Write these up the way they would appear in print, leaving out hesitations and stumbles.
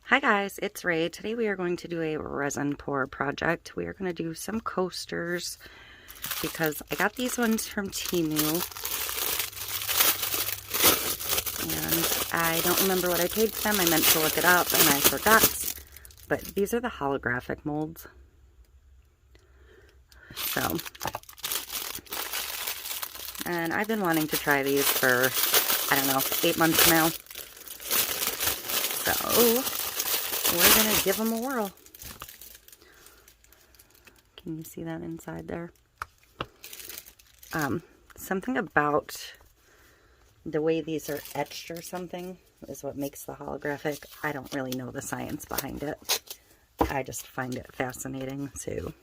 Hi guys, it's Ray. Today we are going to do a resin pour project. We are going to do some coasters because I got these ones from TEMU and I don't remember what I paid for them. I meant to look it up and I forgot, but these are the holographic molds. So, and I've been wanting to try these for, I don't know, 8 months now. So we're going to give them a whirl. Can you see that inside there? Something about the way these are etched or something is what makes the holographic. I don't really know the science behind it. I just find it fascinating. So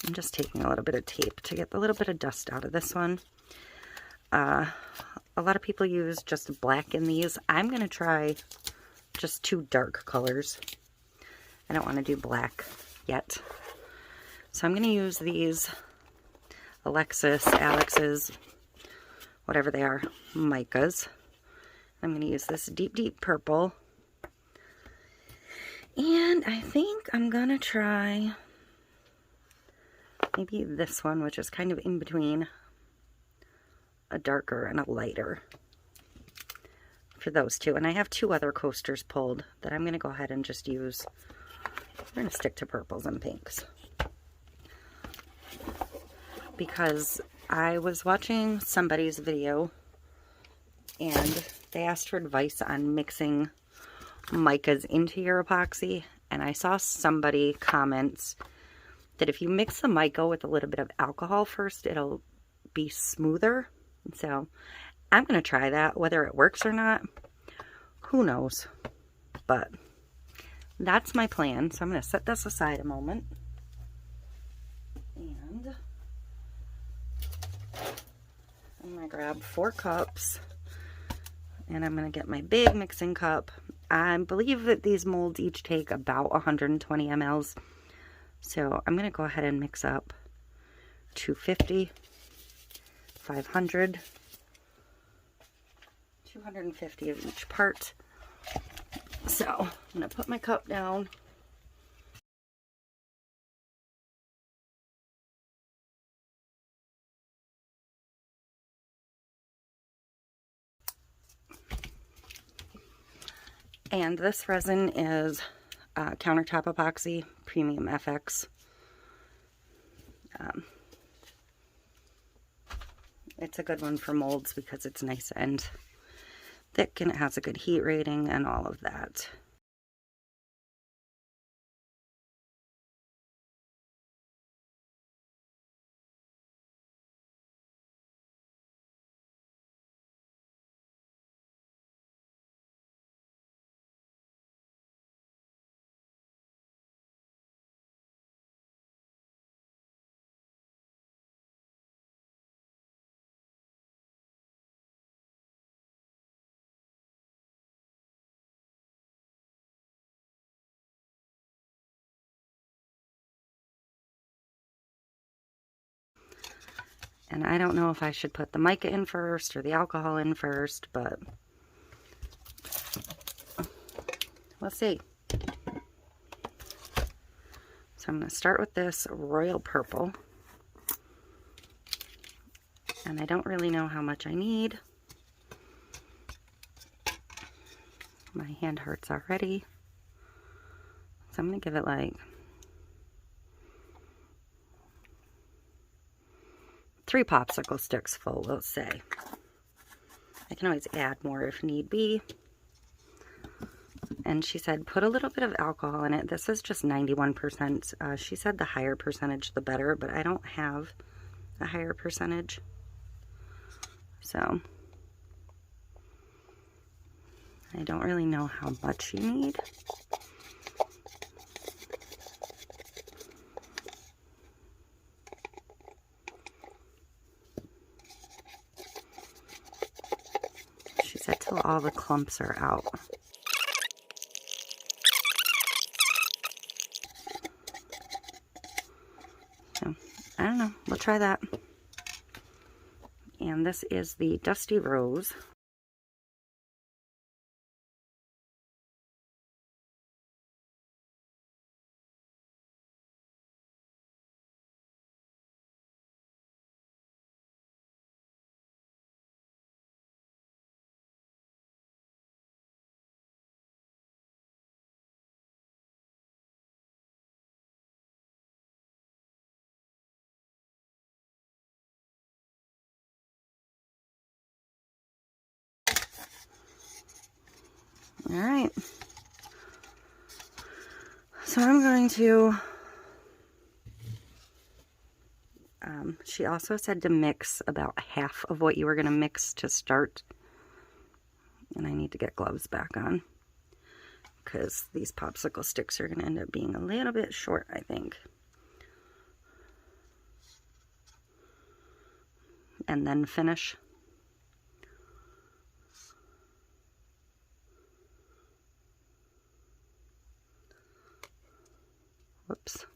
I'm just taking a little bit of tape to get a little bit of dust out of this one. A lot of people use just black in these. I'm going to try just 2 dark colors. I don't want to do black yet. So I'm going to use these Alex's, whatever they are, micas. I'm going to use this deep, deep purple. And I think I'm going to try maybe this one, which is kind of in between a darker and a lighter. For those two. And I have 2 other coasters pulled that I'm going to go ahead and just use. We're going to stick to purples and pinks. Because I was watching somebody's video and they asked for advice on mixing micas into your epoxy. And I saw somebody comment that if you mix the mica with a little bit of alcohol first, it'll be smoother. So I'm going to try that. Whether it works or not, who knows? But that's my plan. So I'm going to set this aside a moment. And I'm going to grab 4 cups. And I'm going to get my big mixing cup. I believe that these molds each take about 120 mLs. So I'm going to go ahead and mix up 250, 500, 250 of each part. So I'm going to put my cup down. And this resin is countertop epoxy, premium FX. It's a good one for molds because it's nice and thick and it has a good heat rating and all of that. And I don't know if I should put the mica in first or the alcohol in first, but we'll see. So I'm going to start with this royal purple. And I don't really know how much I need. My hand hurts already. So I'm going to give it like 3 popsicle sticks full, we'll say. I can always add more if need be. And she said, put a little bit of alcohol in it. This is just 91%. She said the higher percentage, the better, but I don't have a higher percentage. So I don't really know how much you need. She said till all the clumps are out. So I don't know. We'll try that. And this is the Dusty Rose. All right. So I'm going to, she also said to mix about half of what you were going to mix to start. And I need to get gloves back on because these popsicle sticks are going to end up being a little bit short, I think. And then finish. Whoops.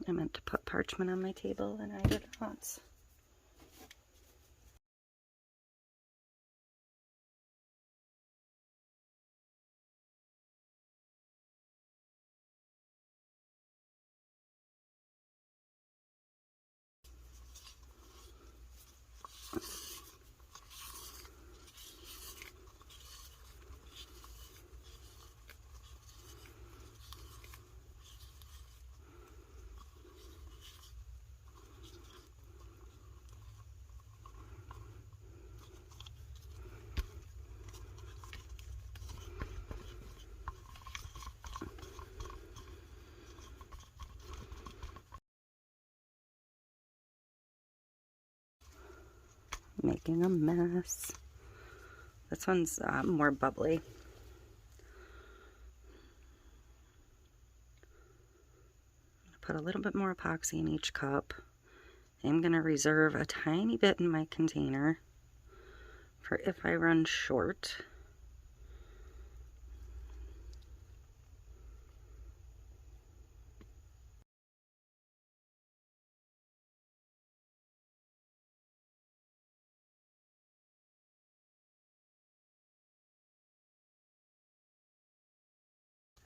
I meant to put parchment on my table and I did not. Making a mess. This one's more bubbly. Put a little bit more epoxy in each cup. I'm going to reserve a tiny bit in my container for if I run short.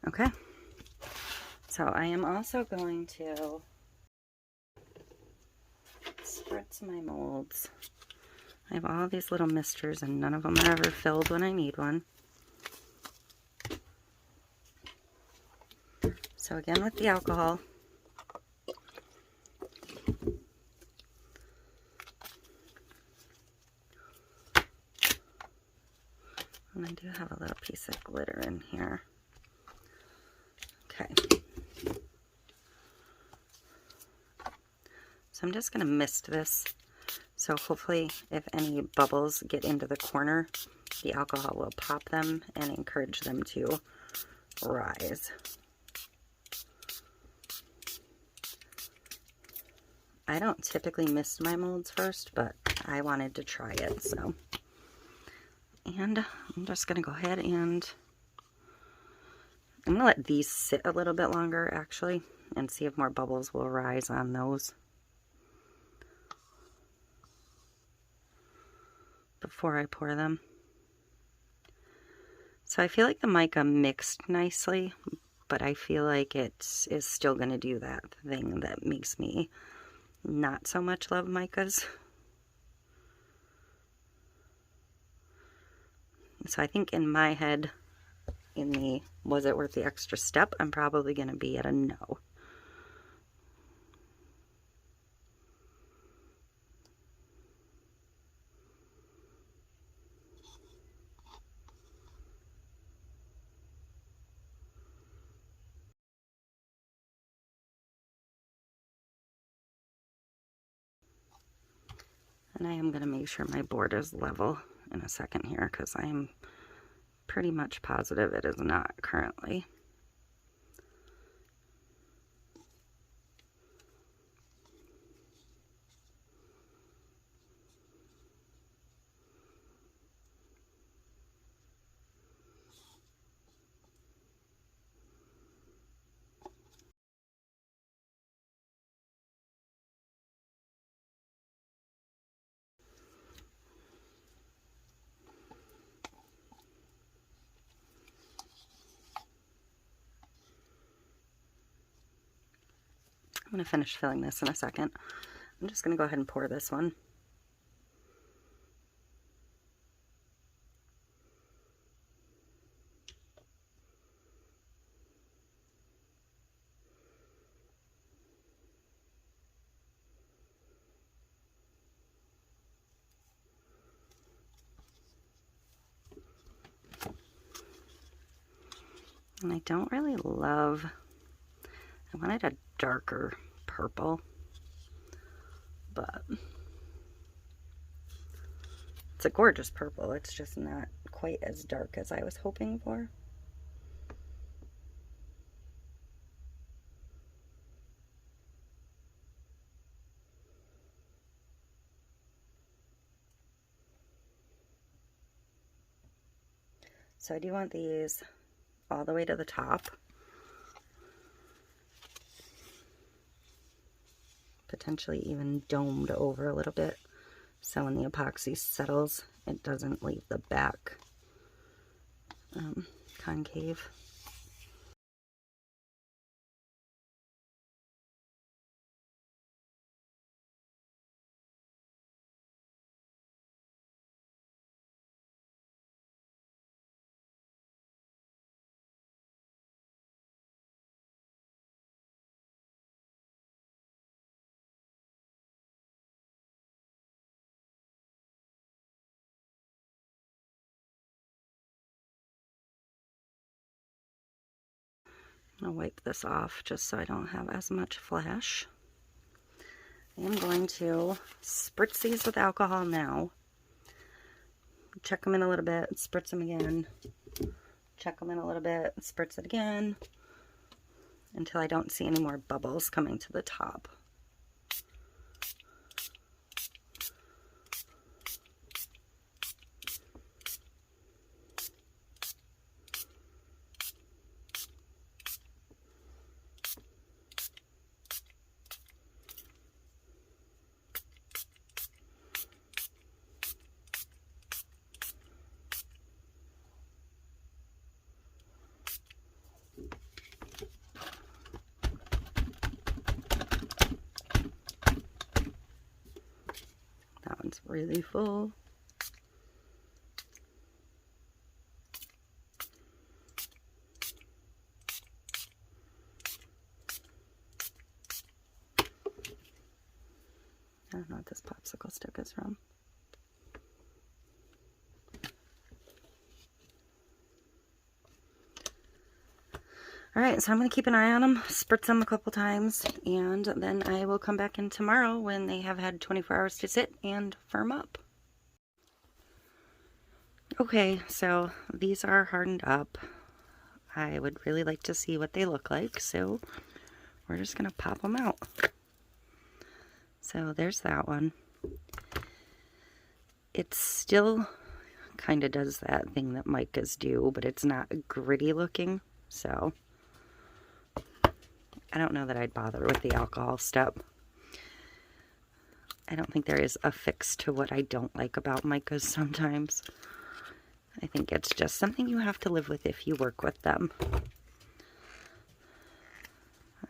Okay, so I am also going to spritz my molds. I have all these little misters and none of them are ever filled when I need one. So again with the alcohol. And I do have a little piece of glitter in here. Okay. So I'm just going to mist this. So hopefully if any bubbles get into the corner, the alcohol will pop them and encourage them to rise. I don't typically mist my molds first, but I wanted to try it, so. And I'm just going to go ahead and I'm going to let these sit a little bit longer, actually, and see if more bubbles will rise on those before I pour them. So I feel like the mica mixed nicely, but I feel like it is still going to do that thing that makes me not so much love micas. So I think in my head, in the was it worth the extra step, I'm probably going to be at a no. And I am going to make sure my board is level in a second here because I am pretty much positive it is not currently. I'm going to finish filling this in a second. I'm just going to go ahead and pour this one. And I don't really love, I wanted a darker purple, but it's a gorgeous purple. It's just not quite as dark as I was hoping for. So I do want these all the way to the top. Potentially even domed over a little bit, so when the epoxy settles, it doesn't leave the back concave. I'm going to wipe this off just so I don't have as much flash. I am going to spritz these with alcohol now. Check them in a little bit, spritz them again. Check them in a little bit, spritz it again, until I don't see any more bubbles coming to the top. That one's really full. I don't know what this popsicle stick is from. Alright, so I'm going to keep an eye on them, spritz them a couple times, and then I will come back in tomorrow when they have had 24 hours to sit and firm up. Okay, so these are hardened up. I would really like to see what they look like, so we're just going to pop them out. So there's that one. It still kind of does that thing that micas do, but it's not gritty looking, so I don't know that I'd bother with the alcohol step. I don't think there is a fix to what I don't like about micas sometimes. I think it's just something you have to live with if you work with them.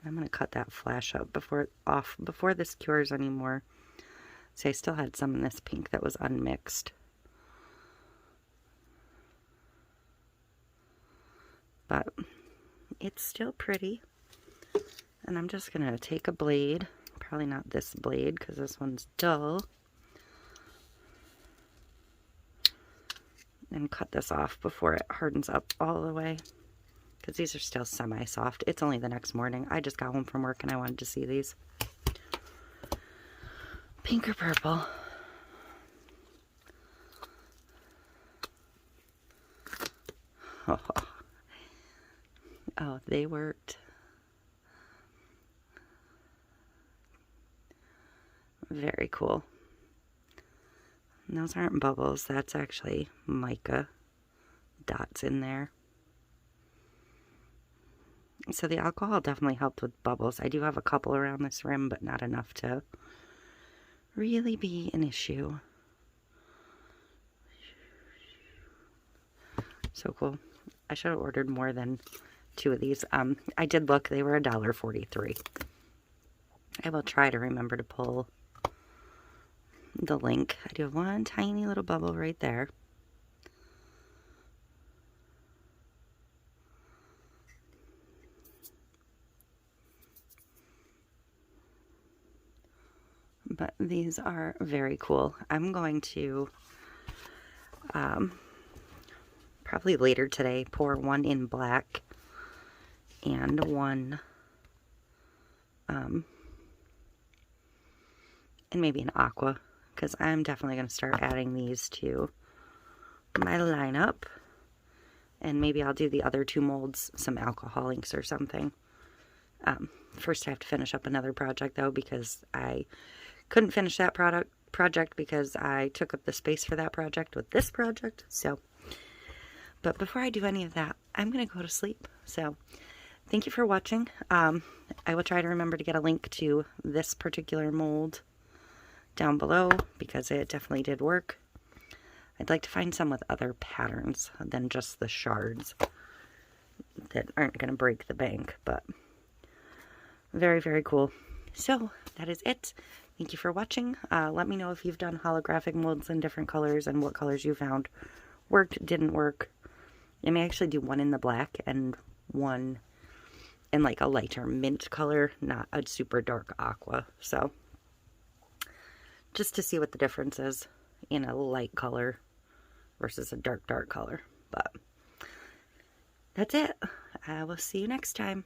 I'm going to cut that flash up before this cures anymore. See, I still had some in this pink that was unmixed. But it's still pretty. And I'm just going to take a blade, probably not this blade because this one's dull, and cut this off before it hardens up all the way, because these are still semi-soft. It's only the next morning. I just got home from work and I wanted to see these. Pink or purple? Oh, they worked. Very cool. And those aren't bubbles. That's actually mica dots in there. So the alcohol definitely helped with bubbles. I do have a couple around this rim, but not enough to really be an issue. So cool. I should have ordered more than 2 of these. I did look. They were $1.43. I will try to remember to pull the link. I do have one tiny little bubble right there. But these are very cool. I'm going to probably later today pour one in black and one, and maybe an aqua, because I'm definitely going to start adding these to my lineup. And maybe I'll do the other two molds, some alcohol inks or something. First I have to finish up another project though, because I couldn't finish that project because I took up the space for that project with this project. So, but before I do any of that, I'm going to go to sleep. So thank you for watching. I will try to remember to get a link to this particular mold down below, because it definitely did work. I'd like to find some with other patterns than just the shards that aren't going to break the bank, but very, very cool. So that is it. Thank you for watching. Let me know if you've done holographic molds in different colors and what colors you found worked, didn't work. I may actually do one in the black and one in like a lighter mint color, not a super dark aqua. So just to see what the difference is in a light color versus a dark color. But that's it. I will see you next time.